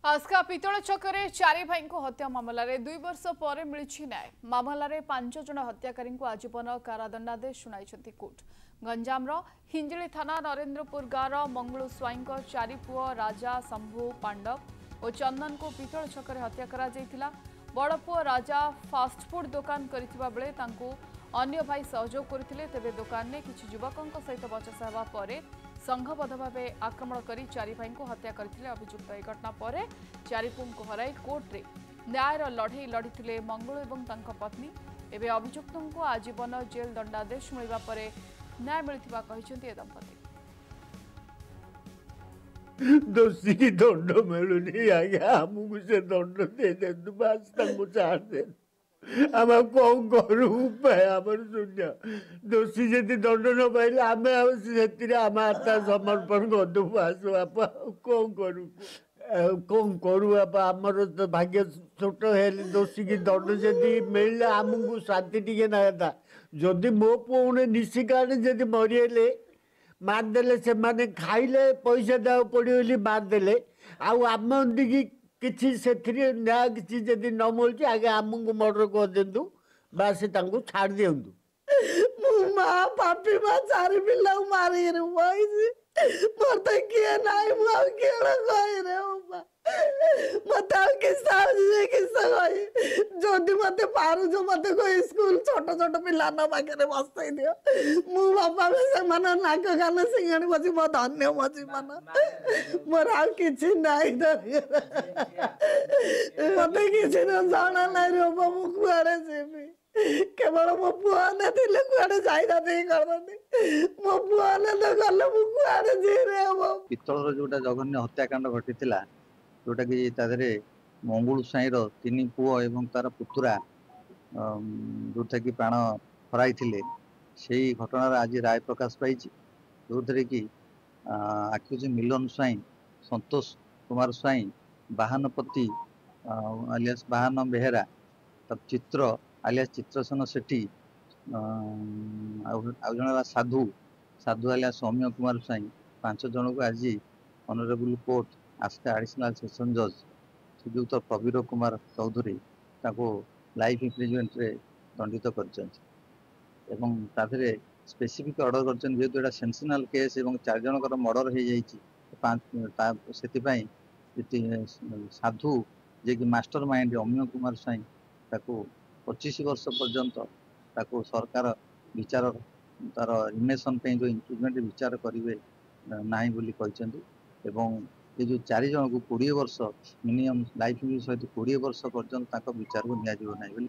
आस्का पितल छकरे चारि भाई हत्या मामलें 2 वर्ष पर मिली न्याय। मामलें 5 जन हत्याकारी आजीवन कारादंडादेश शुणाई कोर्ट। गंजाम हिंजिली थाना नरेन्द्रपुर गाँव मंगलू स्वाई चारि पुओ राजा शंभु पांडव और चंदन को पितल छकरे हत्या करा जायतिला। बड़ पुओ राजा फास्टफुड दुकान करथिबा बेले तांको अन्य भाई सहयोग करथिले। तेबे दुकान में किछि युवकों सहित बचसा हेबा परे संघबद्ध भाव आक्रमण कर चारि भाई को हत्या करथिले अभियुक्त। यह घटना पर चारि पुओं को हराई कोर्ट रे न्यायर लड़े लड़िथिले मंगलू एवं तांको पत्नी। एबे अभियुक्तों को आजीवन जेल दंडादेश मिलवा परे न्याय मिलथिबा कहिसेंती ए दंपति। दोषी की दंड मिलूनी आज्ञा आमको से दंड दे दे बस छाड़ दे आम कौन करू उपाय आमर शून्य। दोषी जदि दंड न पाइले आम आम आत्मा समर्पण करदू आस बापा कौन करू कौन करू बापा आमर तो भाग्य छोट है। दोषी की दंड जदि मिलले आमको शांति टिके ना था। जदि मो पुणे निशिकाने जदि मरीले मारदेले से माने खाइले पैसा देवा पड़े मारदेले आम किसी से न्याय किसी जदि न मिलूँ आगे आमको मर्डर कर दिंतु बास छाड़ दिंतु। माँ पापी माँ चारि पिला मारी मोर तो किए ना मत जदि मत पार मत कोई स्कूल छोट छोट पिला पाखे बसई दियो मु बापा से नाक कान सिंगाणी बची मो धन्य मो जीवन मोर आ कि मत कि जना ना रोब मु कुआड़े जीवी केवल मो पुआ ने कुआड़े जाई मो पुआ ने तो गले मु कुआड़े जी रे पितल जोटा जघन्य हत्याकांड घटी जोटा कि तादे मंगुल साई 3 पुओ एवं तार पुतुरा जोटा कि प्राण हराई से घटनार आज राय प्रकाश पाई जो थे कि आक्यूज मिलन स्वाई संतोष कुमार स्वाई बाहनपति आलियास बाहन बेहेरा चित्र आलियास चित्रसेन सेठी जन साधु साधु आलियास सौम्य कुमार स्वाई 5 जन को आज honourable court Aska additional session जज श्रीजुक्त प्रवीर कुमार चौधरी लाइफ इम्प्रिजमेंट रे दंडित कर स्पेसिफिक ऑर्डर कर जेहेतु यहाँ सेंसेशनल केस और 4 जनकर मर्डर हो जाए साधु जे कि मास्टर माइंड अम्य कुमार स्वाई 25 वर्ष पर्यंत सरकार विचार तार रिमेसन जो इम्प्रुवमेंट विचार करेंगे ना बोली ये जो 4 जन को 20 वर्ष मिनिमम लाइफ सहित 20 वर्ष पर्यंत विचार को निया ना बोली।